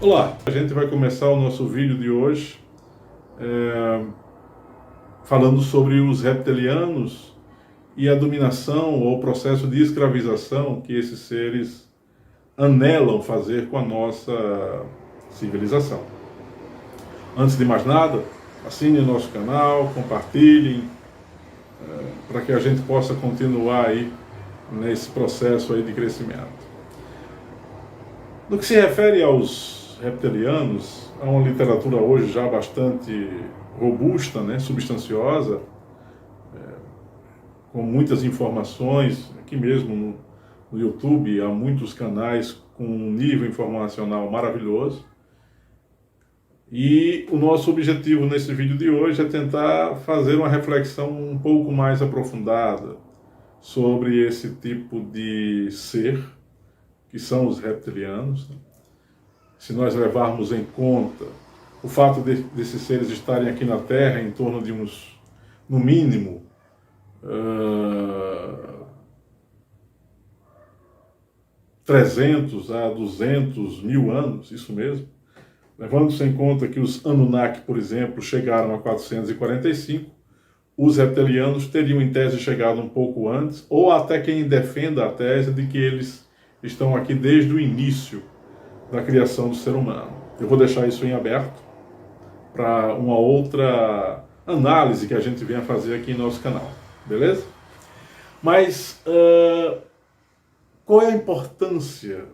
Olá, a gente vai começar o nosso vídeo de hoje falando sobre os reptilianos e a dominação ou o processo de escravização que esses seres anelam fazer com a nossa civilização. Antes de mais nada, assine o nosso canal, compartilhem, para que a gente possa continuar aí nesse processo aí de crescimento. No que se refere aos reptilianos, há uma literatura hoje já bastante robusta, né, substanciosa, com muitas informações. Aqui mesmo no YouTube há muitos canais com um nível informacional maravilhoso. E o nosso objetivo nesse vídeo de hoje é tentar fazer uma reflexão um pouco mais aprofundada sobre esse tipo de ser, que são os reptilianos. Se nós levarmos em conta o fato desses seres estarem aqui na Terra em torno de uns, no mínimo, 300 a 200 mil anos, isso mesmo. Levando-se em conta que os Anunnaki, por exemplo, chegaram a 445, os reptilianos teriam em tese chegado um pouco antes, ou até quem defenda a tese de que eles estão aqui desde o início da criação do ser humano. Eu vou deixar isso em aberto para uma outra análise que a gente venha fazer aqui em nosso canal, beleza? Mas qual é a importância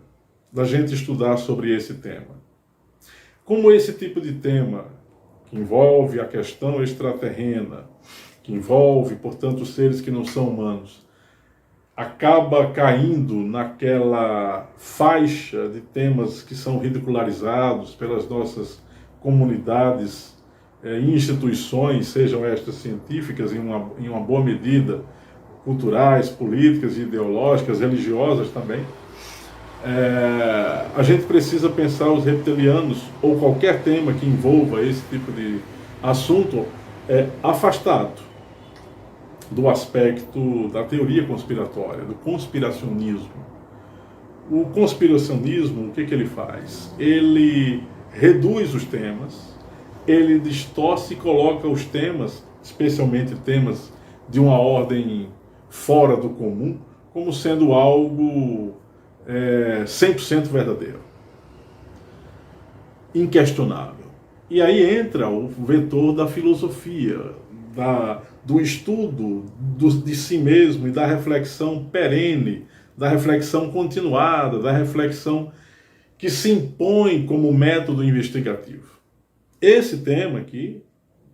da gente estudar sobre esse tema? Como esse tipo de tema, que envolve a questão extraterrena, que envolve, portanto, seres que não são humanos, acaba caindo naquela faixa de temas que são ridicularizados pelas nossas comunidades e instituições, sejam estas científicas, em uma boa medida, culturais, políticas, ideológicas, religiosas também, a gente precisa pensar os reptilianos, ou qualquer tema que envolva esse tipo de assunto, afastado do aspecto da teoria conspiratória, do conspiracionismo. O conspiracionismo, o que ele faz? Ele reduz os temas, ele distorce e coloca os temas, especialmente temas de uma ordem fora do comum, como sendo algo 100% verdadeiro, inquestionável. E aí entra o vetor da filosofia, do estudo de si mesmo e da reflexão perene, da reflexão continuada, da reflexão que se impõe como método investigativo. Esse tema aqui,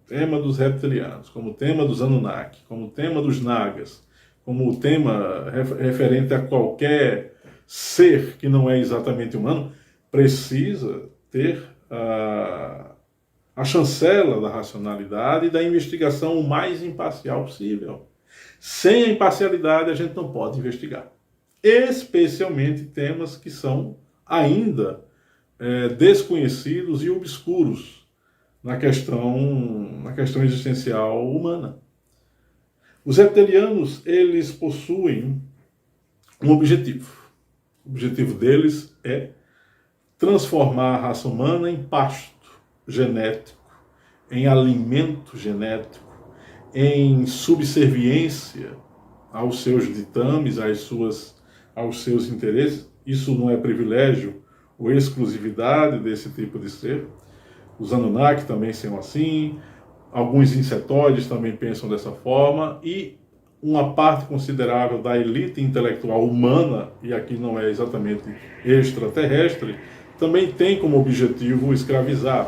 tema dos reptilianos, como tema dos Anunnaki, como tema dos Nagas, como tema referente a qualquer ser que não é exatamente humano, precisa ter a chancela da racionalidade e da investigação o mais imparcial possível. Sem a imparcialidade a gente não pode investigar. Especialmente temas que são ainda desconhecidos e obscuros na questão existencial humana. Os reptilianos, eles possuem um objetivo. O objetivo deles é transformar a raça humana em pasto genético, em alimento genético, em subserviência aos seus ditames, aos seus interesses. Isso não é privilégio ou exclusividade desse tipo de ser. Os Anunnaki também são assim, alguns insetóides também pensam dessa forma, e uma parte considerável da elite intelectual humana, e aqui não é exatamente extraterrestre, também tem como objetivo escravizar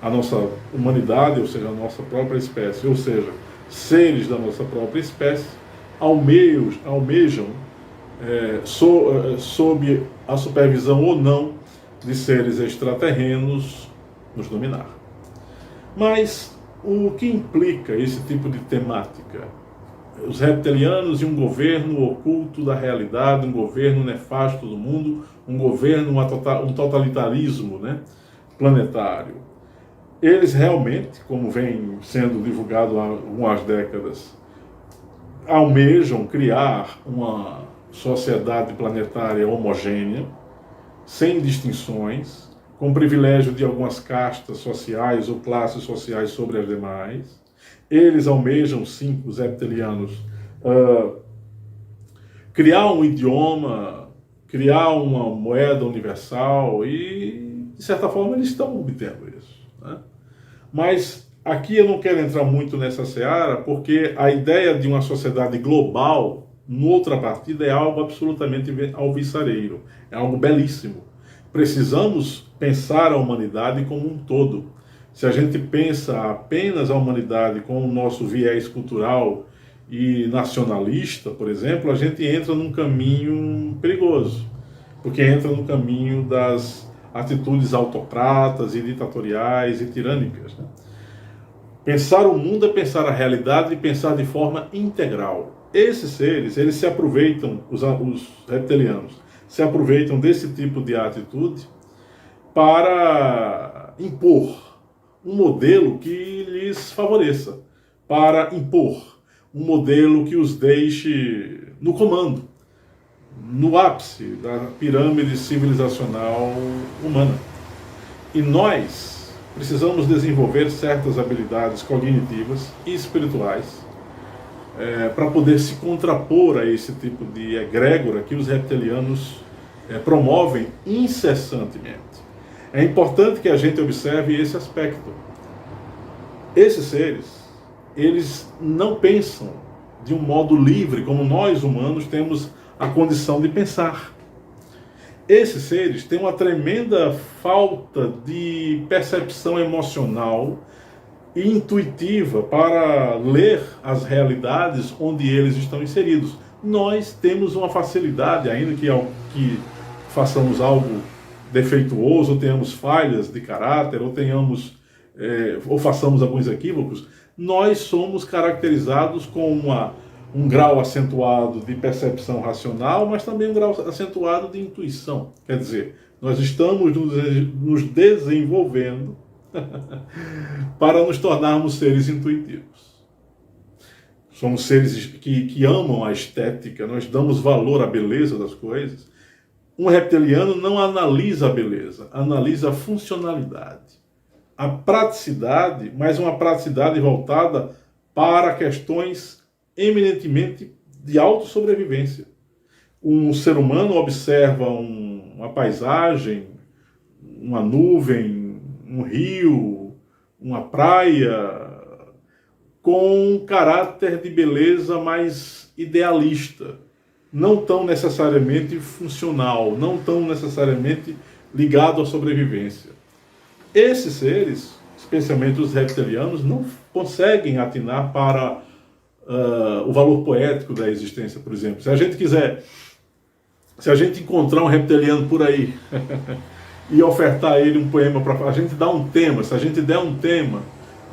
a nossa humanidade, ou seja, a nossa própria espécie, ou seja, seres da nossa própria espécie almejam sob a supervisão ou não de seres extraterrenos, nos dominar. Mas o que implica esse tipo de temática? Os reptilianos e um governo oculto da realidade, um governo nefasto do mundo, um governo, um totalitarismo, né, planetário. Eles realmente, como vem sendo divulgado há algumas décadas, almejam criar uma sociedade planetária homogênea, sem distinções, com privilégio de algumas castas sociais ou classes sociais sobre as demais. Eles almejam, sim, os reptilianos, criar um idioma, criar uma moeda universal e, de certa forma, eles estão obtendo isso, né? Mas aqui eu não quero entrar muito nessa seara, porque a ideia de uma sociedade global, no outra partida, é algo absolutamente alvissareiro, é algo belíssimo. Precisamos pensar a humanidade como um todo. Se a gente pensa apenas a humanidade com o nosso viés cultural e nacionalista, por exemplo, a gente entra num caminho perigoso, porque entra no caminho das atitudes autocratas e ditatoriais e tirânicas, né? Pensar o mundo é pensar a realidade e pensar de forma integral. Esses seres, eles se aproveitam, os reptilianos, se aproveitam desse tipo de atitude para impor um modelo que lhes favoreça, para impor um modelo que os deixe no comando, no ápice da pirâmide civilizacional humana. E nós precisamos desenvolver certas habilidades cognitivas e espirituais para poder se contrapor a esse tipo de egrégora que os reptilianos promovem incessantemente. É importante que a gente observe esse aspecto. Esses seres, eles não pensam de um modo livre, como nós humanos temos a condição de pensar. Esses seres têm uma tremenda falta de percepção emocional e intuitiva para ler as realidades onde eles estão inseridos. Nós temos uma facilidade, ainda que façamos algo defeituoso, ou tenhamos falhas de caráter, ou tenhamos ou façamos alguns equívocos, nós somos caracterizados com um grau acentuado de percepção racional, mas também um grau acentuado de intuição. Quer dizer, nós estamos nos desenvolvendo para nos tornarmos seres intuitivos. Somos seres que amam a estética, nós damos valor à beleza das coisas. Um reptiliano não analisa a beleza, analisa a funcionalidade, a praticidade, mas uma praticidade voltada para questões eminentemente de autossobrevivência. Um ser humano observa uma paisagem, uma nuvem, um rio, uma praia, com um caráter de beleza mais idealista, não tão necessariamente funcional, não tão necessariamente ligado à sobrevivência. Esses seres, especialmente os reptilianos, não conseguem atinar para o valor poético da existência, por exemplo. Se a gente encontrar um reptiliano por aí e ofertar a ele um poema para a gente dar um tema, se a gente der um tema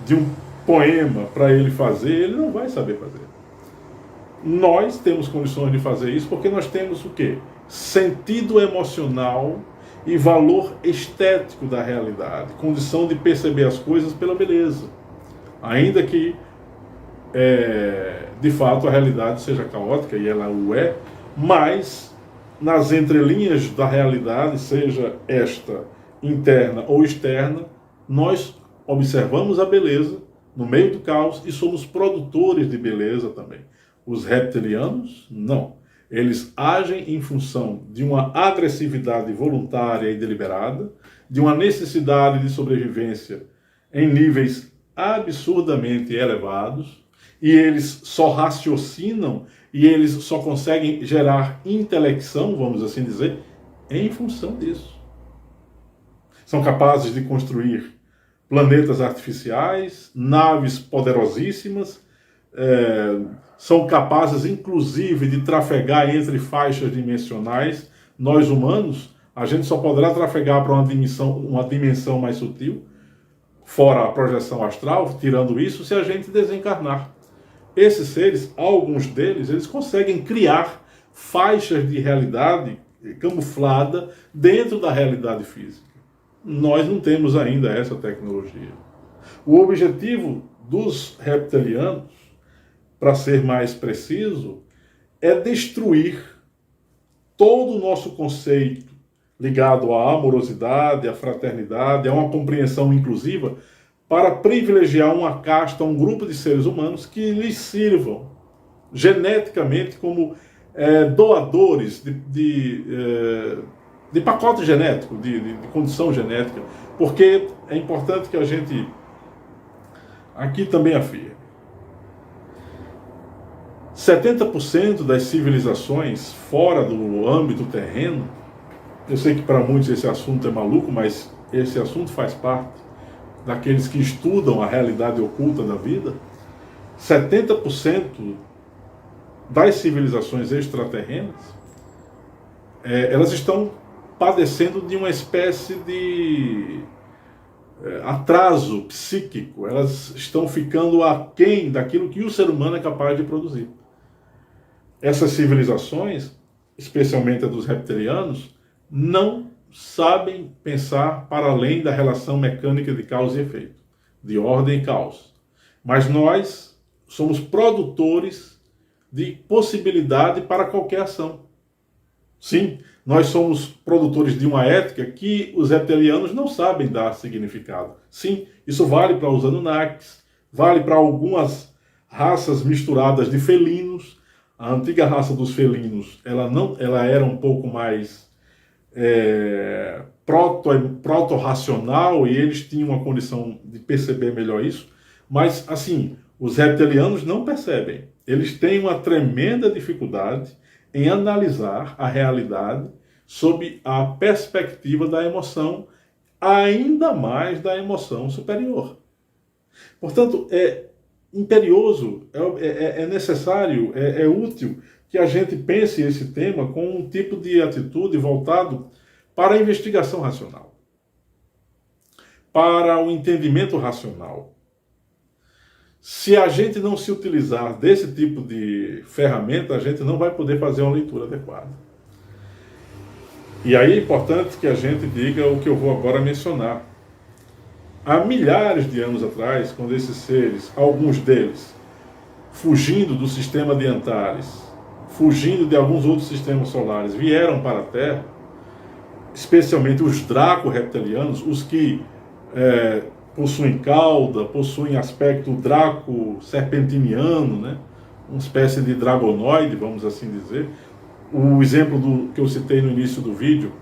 de um poema para ele fazer, ele não vai saber fazer. Nós temos condições de fazer isso porque nós temos o quê? Sentido emocional e valor estético da realidade, condição de perceber as coisas pela beleza, ainda que de fato a realidade seja caótica, e ela o é, mas nas entrelinhas da realidade, seja esta interna ou externa, nós observamos a beleza no meio do caos e somos produtores de beleza também. Os reptilianos, não. Eles agem em função de uma agressividade voluntária e deliberada, de uma necessidade de sobrevivência em níveis absurdamente elevados, e eles só raciocinam e eles só conseguem gerar intelecção, vamos assim dizer, em função disso. São capazes de construir planetas artificiais, naves poderosíssimas, são capazes, inclusive, de trafegar entre faixas dimensionais. Nós, humanos, a gente só poderá trafegar para uma dimensão mais sutil, fora a projeção astral, tirando isso, se a gente desencarnar. Esses seres, alguns deles, eles conseguem criar faixas de realidade camuflada dentro da realidade física. Nós não temos ainda essa tecnologia. O objetivo dos reptilianos, para ser mais preciso, é destruir todo o nosso conceito ligado à amorosidade, à fraternidade, a uma compreensão inclusiva, para privilegiar uma casta, um grupo de seres humanos que lhes sirvam geneticamente como doadores de pacote genético, de condição genética, porque é importante que a gente aqui também afirme. 70% das civilizações fora do âmbito terreno, eu sei que para muitos esse assunto é maluco, mas esse assunto faz parte daqueles que estudam a realidade oculta da vida. 70% das civilizações extraterrenas, elas estão padecendo de uma espécie de atraso psíquico. Elas estão ficando aquém daquilo que o ser humano é capaz de produzir. Essas civilizações, especialmente a dos reptilianos, não sabem pensar para além da relação mecânica de causa e efeito, de ordem e caos. Mas nós somos produtores de possibilidade para qualquer ação. Sim, nós somos produtores de uma ética que os reptilianos não sabem dar significado. Sim, isso vale para os Anunnakis, vale para algumas raças misturadas de felinos. A antiga raça dos felinos, ela era um pouco mais proto-racional, e eles tinham uma condição de perceber melhor isso. Mas, assim, os reptilianos não percebem. Eles têm uma tremenda dificuldade em analisar a realidade sob a perspectiva da emoção, ainda mais da emoção superior. Portanto, é imperioso, é necessário, é útil que a gente pense esse tema com um tipo de atitude voltado para a investigação racional, para o entendimento racional. Se a gente não se utilizar desse tipo de ferramenta, a gente não vai poder fazer uma leitura adequada. E aí é importante que a gente diga o que eu vou agora mencionar. Há milhares de anos atrás, quando esses seres, alguns deles, fugindo do sistema de Antares, fugindo de alguns outros sistemas solares, vieram para a Terra, especialmente os draco-reptilianos, os que possuem cauda, possuem aspecto draco-serpentiniano, né? Uma espécie de dragonoide, vamos assim dizer. O exemplo que eu citei no início do vídeo,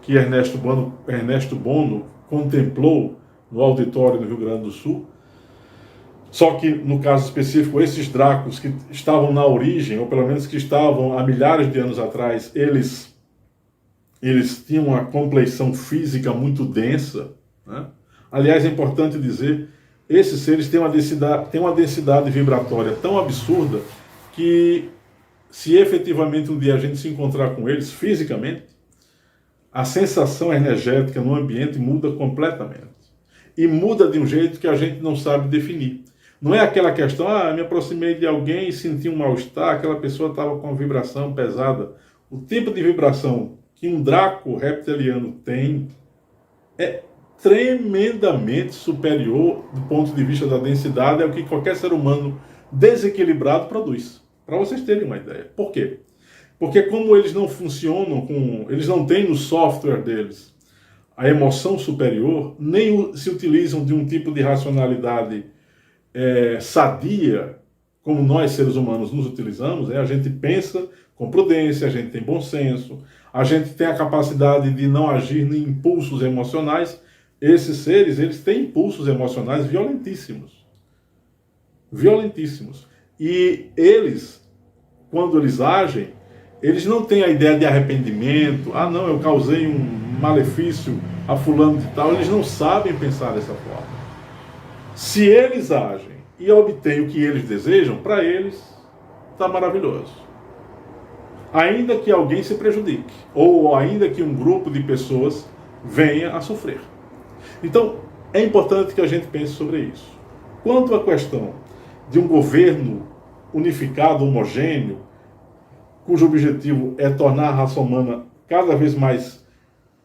que Ernesto Bono contemplou no auditório no Rio Grande do Sul. Só que, no caso específico, esses dracos que estavam na origem, ou pelo menos que estavam há milhares de anos atrás, eles tinham uma compleição física muito densa, né? Aliás, é importante dizer, esses seres têm uma densidade vibratória tão absurda que, se efetivamente um dia a gente se encontrar com eles fisicamente, a sensação energética no ambiente muda completamente. E muda de um jeito que a gente não sabe definir. Não é aquela questão, me aproximei de alguém e senti um mal-estar, aquela pessoa estava com uma vibração pesada. O tipo de vibração que um draco reptiliano tem é tremendamente superior do ponto de vista da densidade ao que qualquer ser humano desequilibrado produz. Para vocês terem uma ideia. Por quê? Porque como eles não funcionam eles não têm no software deles a emoção superior, nem se utilizam de um tipo de racionalidade sadia, como nós seres humanos nos utilizamos, a gente pensa com prudência, a gente tem bom senso, a gente tem a capacidade de não agir em impulsos emocionais. Esses seres, eles têm impulsos emocionais violentíssimos. Violentíssimos. E eles, quando eles agem, eles não têm a ideia de arrependimento. Não, eu causei um malefício a fulano de tal. Eles não sabem pensar dessa forma. Se eles agem e obtêm o que eles desejam, para eles está maravilhoso. Ainda que alguém se prejudique, ou ainda que um grupo de pessoas venha a sofrer. Então, é importante que a gente pense sobre isso. Quanto à questão de um governo unificado, homogêneo, cujo objetivo é tornar a raça humana cada vez mais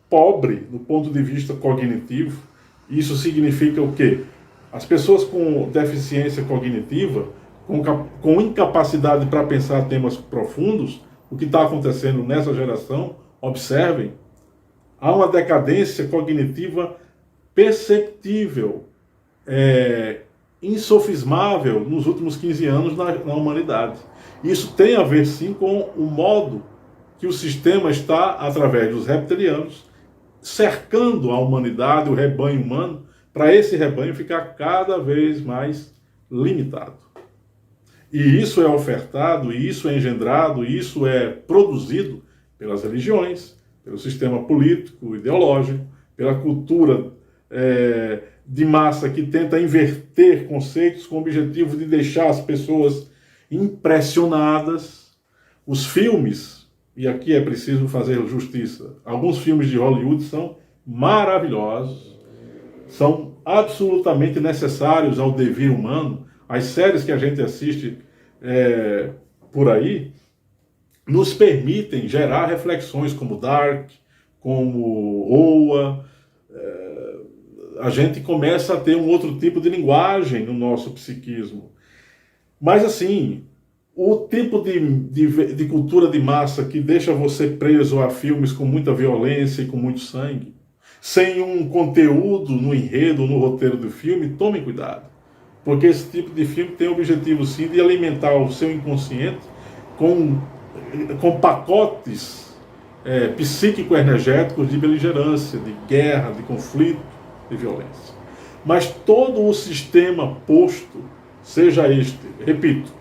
pobre do ponto de vista cognitivo, isso significa o quê? As pessoas com deficiência cognitiva, com incapacidade para pensar temas profundos, o que está acontecendo nessa geração, observem, Há uma decadência cognitiva perceptível, insofismável nos últimos 15 anos na humanidade. Isso tem a ver, sim, com o modo que o sistema está, através dos reptilianos, cercando a humanidade, o rebanho humano, para esse rebanho ficar cada vez mais limitado. E isso é ofertado, e isso é engendrado, e isso é produzido pelas religiões, pelo sistema político, ideológico, pela cultura de massa que tenta inverter conceitos com o objetivo de deixar as pessoas impressionadas. Os filmes, e aqui é preciso fazer justiça, alguns filmes de Hollywood são maravilhosos, são absolutamente necessários ao devir humano. As séries que a gente assiste por aí nos permitem gerar reflexões como Dark, como Oa. A gente começa a ter um outro tipo de linguagem no nosso psiquismo. Mas assim, o tipo de cultura de massa que deixa você preso a filmes com muita violência e com muito sangue, sem um conteúdo no enredo, no roteiro do filme, tome cuidado. Porque esse tipo de filme tem o objetivo, sim, de alimentar o seu inconsciente com pacotes psíquico-energéticos de beligerância, de guerra, de conflito, de violência. Mas todo o sistema posto, seja este, repito,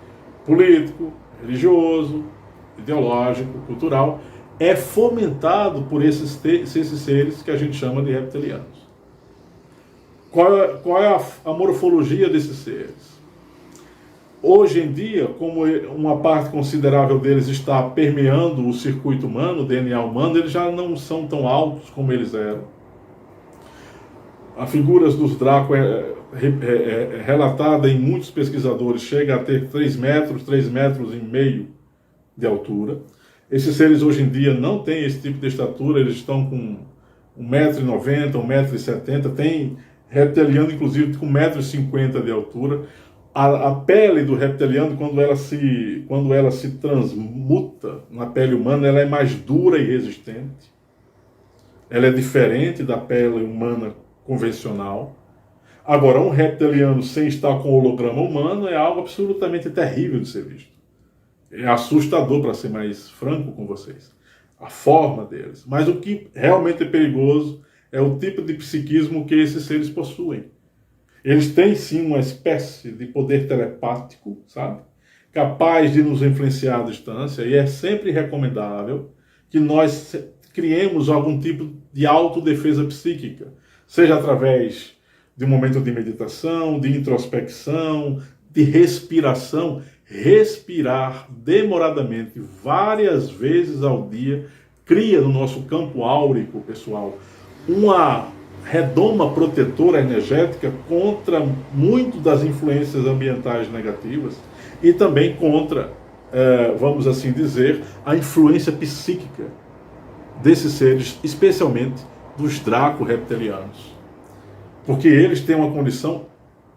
político, religioso, ideológico, cultural, é fomentado por esses seres que a gente chama de reptilianos. Qual é a morfologia desses seres? Hoje em dia, como uma parte considerável deles está permeando o circuito humano, o DNA humano, eles já não são tão altos como eles eram. A figura dos Draco relatada em muitos pesquisadores chega a ter 3 metros e meio de altura. Esses seres hoje em dia não têm esse tipo de estatura, eles estão com 1,90 m, 1,70 m, tem reptiliano inclusive com 1,50 m de altura. A pele do reptiliano, quando ela se transmuta na pele humana, ela é mais dura e resistente. Ela é diferente da pele humana convencional. Agora, um reptiliano sem estar com holograma humano é algo absolutamente terrível de ser visto. É assustador, para ser mais franco com vocês, a forma deles. Mas o que realmente é perigoso é o tipo de psiquismo que esses seres possuem. Eles têm sim uma espécie de poder telepático, sabe? Capaz de nos influenciar à distância, e é sempre recomendável que nós criemos algum tipo de autodefesa psíquica, seja através de um momento de meditação, de introspecção, de respiração. Respirar demoradamente, várias vezes ao dia, cria no nosso campo áurico, pessoal, uma redoma protetora energética contra muito das influências ambientais negativas e também contra, vamos assim dizer, a influência psíquica desses seres, especialmente dos Draco-reptilianos. Porque eles têm uma condição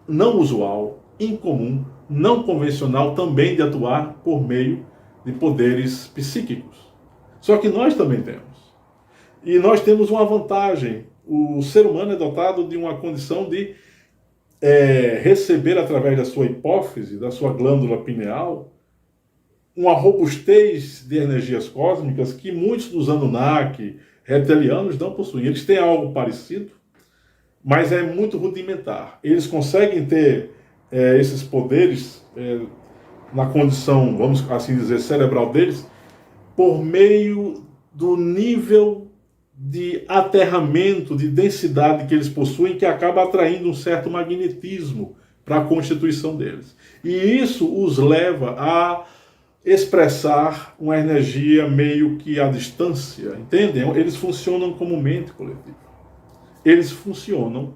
não usual, incomum, não convencional também de atuar por meio de poderes psíquicos. Só que nós também temos. E nós temos uma vantagem. O ser humano é dotado de uma condição de receber através da sua hipófise, da sua glândula pineal, uma robustez de energias cósmicas que muitos dos Anunnaki, reptilianos, não possuem. Eles têm algo parecido, mas é muito rudimentar. Eles conseguem ter esses poderes na condição, vamos assim dizer, cerebral deles, por meio do nível de aterramento, de densidade que eles possuem, que acaba atraindo um certo magnetismo para a constituição deles. E isso os leva a expressar uma energia meio que à distância, entendem? Eles funcionam como mente coletiva. Eles funcionam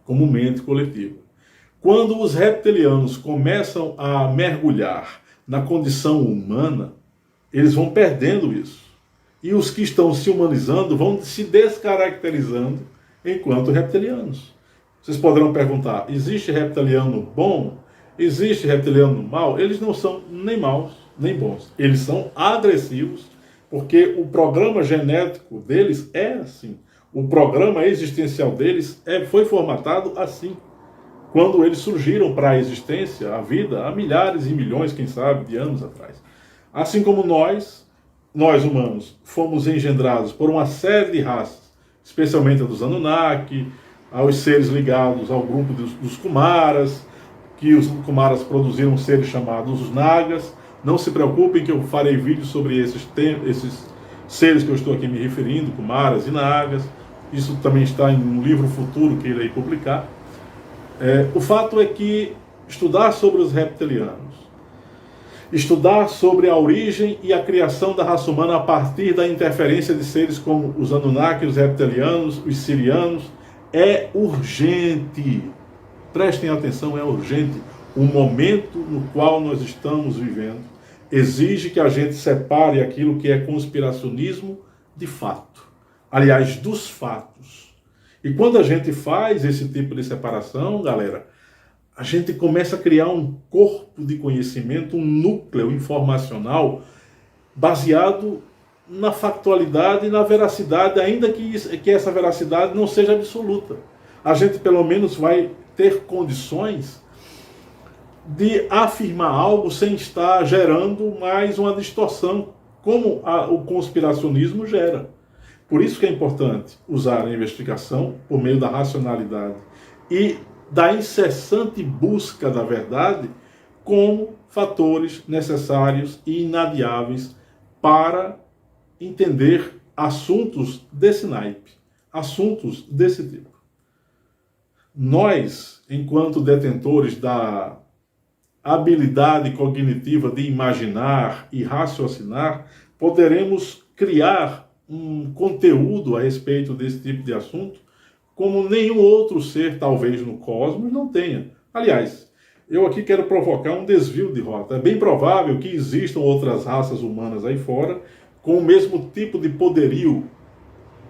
como mente coletiva. Quando os reptilianos começam a mergulhar na condição humana, eles vão perdendo isso. E os que estão se humanizando vão se descaracterizando enquanto reptilianos. Vocês poderão perguntar, existe reptiliano bom? Existe reptiliano mau? Eles não são nem maus, nem bons. Eles são agressivos, porque o programa genético deles é assim. O programa existencial deles foi formatado assim. Quando eles surgiram para a existência, a vida, há milhares e milhões, quem sabe, de anos atrás. Assim como nós humanos, fomos engendrados por uma série de raças, especialmente a dos Anunnaki, aos seres ligados ao grupo dos Kumaras, que os Kumaras produziram seres chamados os Nagas. Não se preocupem que eu farei vídeos sobre esses seres que eu estou aqui me referindo, Kumaras e Nagas. Isso também está em um livro futuro que irei publicar. O fato é que estudar sobre os reptilianos, estudar sobre a origem e a criação da raça humana a partir da interferência de seres como os Anunnaki, os reptilianos, os sirianos, é urgente. Prestem atenção, é urgente. O momento no qual nós estamos vivendo exige que a gente separe aquilo que é conspiracionismo de fato. Aliás, dos fatos. E quando a gente faz esse tipo de separação, galera, a gente começa a criar um corpo de conhecimento, um núcleo informacional baseado na factualidade e na veracidade, ainda que essa veracidade não seja absoluta. A gente pelo menos vai ter condições de afirmar algo sem estar gerando mais uma distorção, como o conspiracionismo gera. Por isso que é importante usar a investigação por meio da racionalidade e da incessante busca da verdade como fatores necessários e inadiáveis para entender assuntos desse naipe, assuntos desse tipo. Nós, enquanto detentores da habilidade cognitiva de imaginar e raciocinar, poderemos criar um conteúdo a respeito desse tipo de assunto como nenhum outro ser, talvez, no cosmos não tenha. Aliás, eu aqui quero provocar um desvio de rota. É bem provável que existam outras raças humanas aí fora com o mesmo tipo de poderio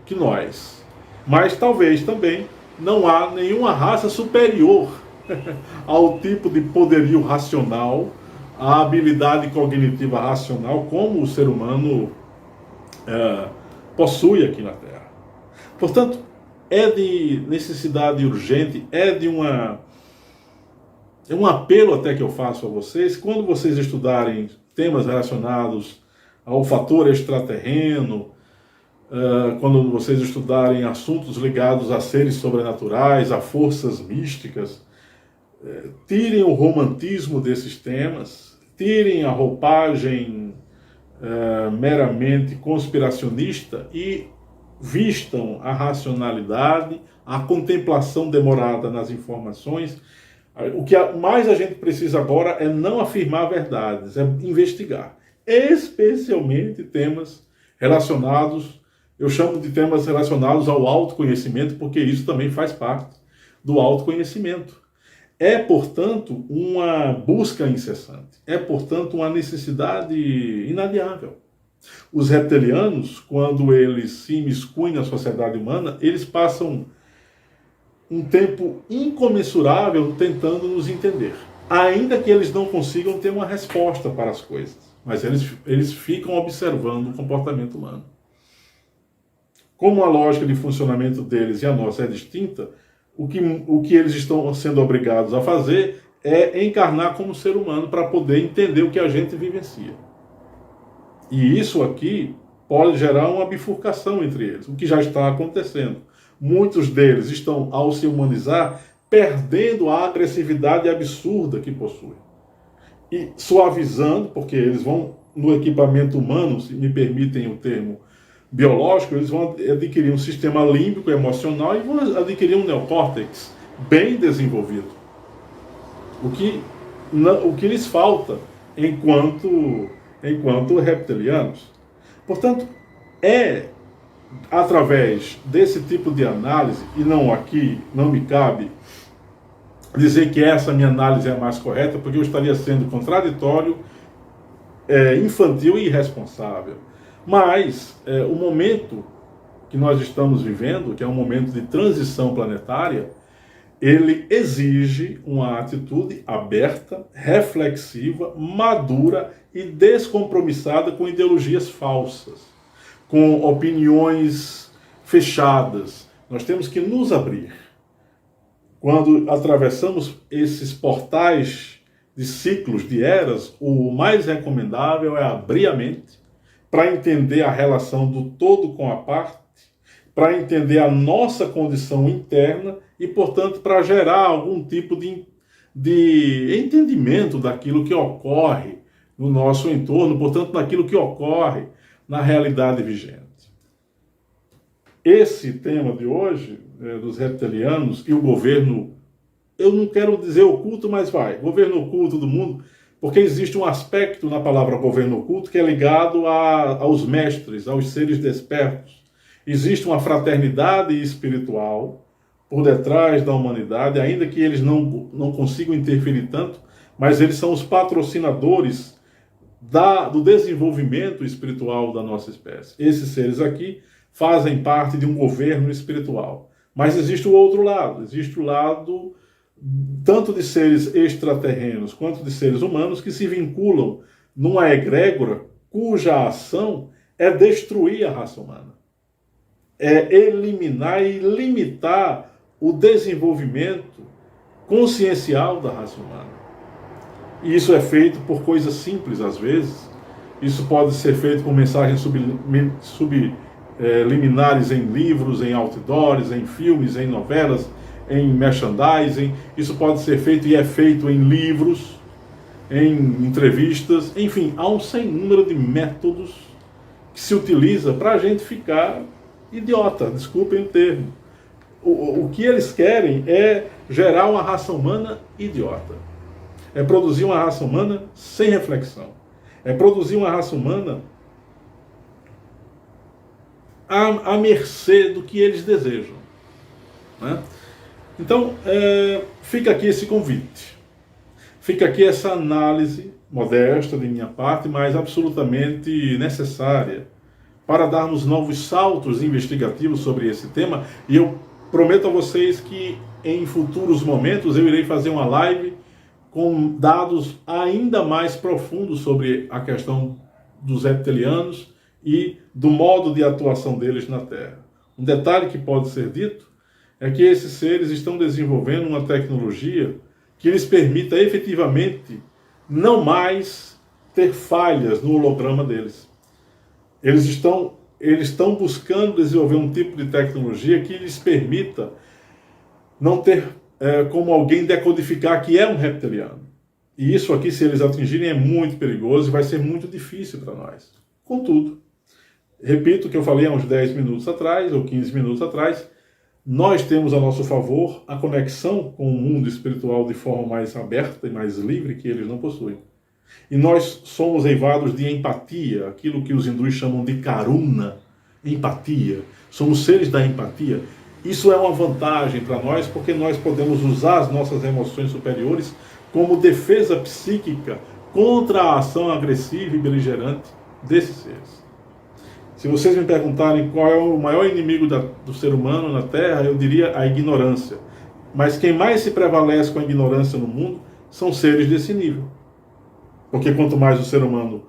que nós. Mas talvez também não há nenhuma raça superior ao tipo de poderio racional, à habilidade cognitiva racional como o ser humano possui aqui na Terra. Portanto, é de necessidade urgente, é um apelo até que eu faço a vocês, quando vocês estudarem temas relacionados ao fator extraterreno, quando vocês estudarem assuntos ligados a seres sobrenaturais, a forças místicas, tirem o romantismo desses temas, tirem a roupagem meramente conspiracionista e vistam a racionalidade, a contemplação demorada nas informações. O que mais a gente precisa agora é não afirmar verdades, é investigar. Especialmente temas relacionados, eu chamo de temas relacionados ao autoconhecimento, porque isso também faz parte do autoconhecimento. É, portanto, uma busca incessante. É, portanto, uma necessidade inadiável. Os reptilianos, quando eles se imiscuem na sociedade humana, eles passam um tempo incomensurável tentando nos entender. Ainda que eles não consigam ter uma resposta para as coisas. Mas eles ficam observando o comportamento humano. Como a lógica de funcionamento deles e a nossa é distinta, o que eles estão sendo obrigados a fazer é encarnar como ser humano para poder entender o que a gente vivencia. E isso aqui pode gerar uma bifurcação entre eles, o que já está acontecendo. Muitos deles estão, ao se humanizar, perdendo a agressividade absurda que possuem. E suavizando, porque eles vão, no equipamento humano, se me permitem o termo biológico, eles vão adquirir um sistema límbico emocional e vão adquirir um neocórtex bem desenvolvido. O que lhes falta enquanto reptilianos. Portanto, é através desse tipo de análise, e não me cabe dizer que essa minha análise é a mais correta, porque eu estaria sendo contraditório, infantil e irresponsável. Mas o momento que nós estamos vivendo, que é um momento de transição planetária, ele exige uma atitude aberta, reflexiva, madura e descompromissada com ideologias falsas, com opiniões fechadas. Nós temos que nos abrir. Quando atravessamos esses portais de ciclos, de eras, o mais recomendável é abrir a mente para entender a relação do todo com a parte, para entender a nossa condição interna e, portanto, para gerar algum tipo de entendimento daquilo que ocorre no nosso entorno, portanto, daquilo que ocorre na realidade vigente. Esse tema de hoje, dos reptilianos e o governo, eu não quero dizer oculto, mas governo oculto do mundo, porque existe um aspecto na palavra governo oculto que é ligado aos mestres, aos seres despertos. Existe uma fraternidade espiritual por detrás da humanidade, ainda que eles não consigam interferir tanto, mas eles são os patrocinadores do desenvolvimento espiritual da nossa espécie. Esses seres aqui fazem parte de um governo espiritual. Mas existe o outro lado, existe o lado tanto de seres extraterrenos quanto de seres humanos que se vinculam numa egrégora cuja ação é destruir a raça humana. É eliminar e limitar o desenvolvimento consciencial da raça humana. E isso é feito por coisas simples, às vezes. Isso pode ser feito por mensagens subliminares em livros, em outdoors, em filmes, em novelas, em merchandising. Isso pode ser feito e é feito em livros, em entrevistas. Enfim, há um sem número de métodos que se utiliza para a gente ficar idiota, desculpem o termo. O que eles querem é gerar uma raça humana idiota. É produzir uma raça humana sem reflexão. É produzir uma raça humana à mercê do que eles desejam. Né? Então, fica aqui esse convite. Fica aqui essa análise modesta de minha parte, mas absolutamente necessária para darmos novos saltos investigativos sobre esse tema. E eu prometo a vocês que em futuros momentos eu irei fazer uma live com dados ainda mais profundos sobre a questão dos reptilianos e do modo de atuação deles na Terra. Um detalhe que pode ser dito é que esses seres estão desenvolvendo uma tecnologia que lhes permita efetivamente não mais ter falhas no holograma deles. Eles estão buscando desenvolver um tipo de tecnologia que lhes permita não ter como alguém decodificar que é um reptiliano. E isso aqui, se eles atingirem, é muito perigoso e vai ser muito difícil para nós. Contudo, repito o que eu falei há uns 10 minutos atrás, ou 15 minutos atrás, nós temos a nosso favor a conexão com o mundo espiritual de forma mais aberta e mais livre que eles não possuem. E nós somos eivados de empatia, aquilo que os hindus chamam de karuna, empatia. Somos seres da empatia. Isso é uma vantagem para nós, porque nós podemos usar as nossas emoções superiores como defesa psíquica contra a ação agressiva e beligerante desses seres. Se vocês me perguntarem qual é o maior inimigo do ser humano na Terra, eu diria a ignorância. Mas quem mais se prevalece com a ignorância no mundo são seres desse nível. Porque quanto mais o ser humano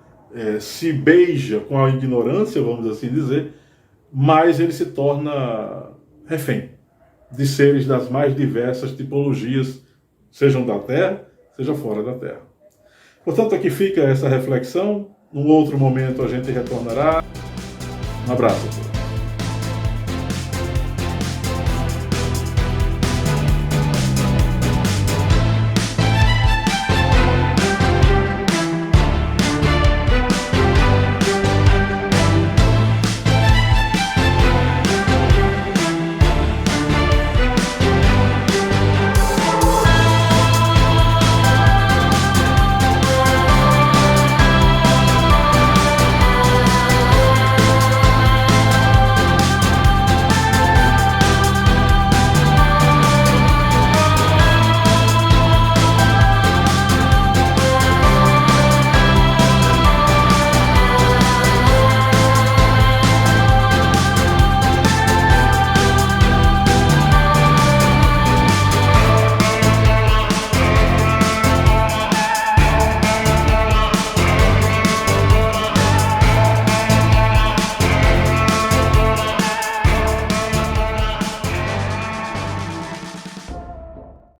se beija com a ignorância, vamos assim dizer, mais ele se torna refém de seres das mais diversas tipologias, sejam da Terra, seja fora da Terra. Portanto, aqui fica essa reflexão. Num outro momento a gente retornará. Um abraço.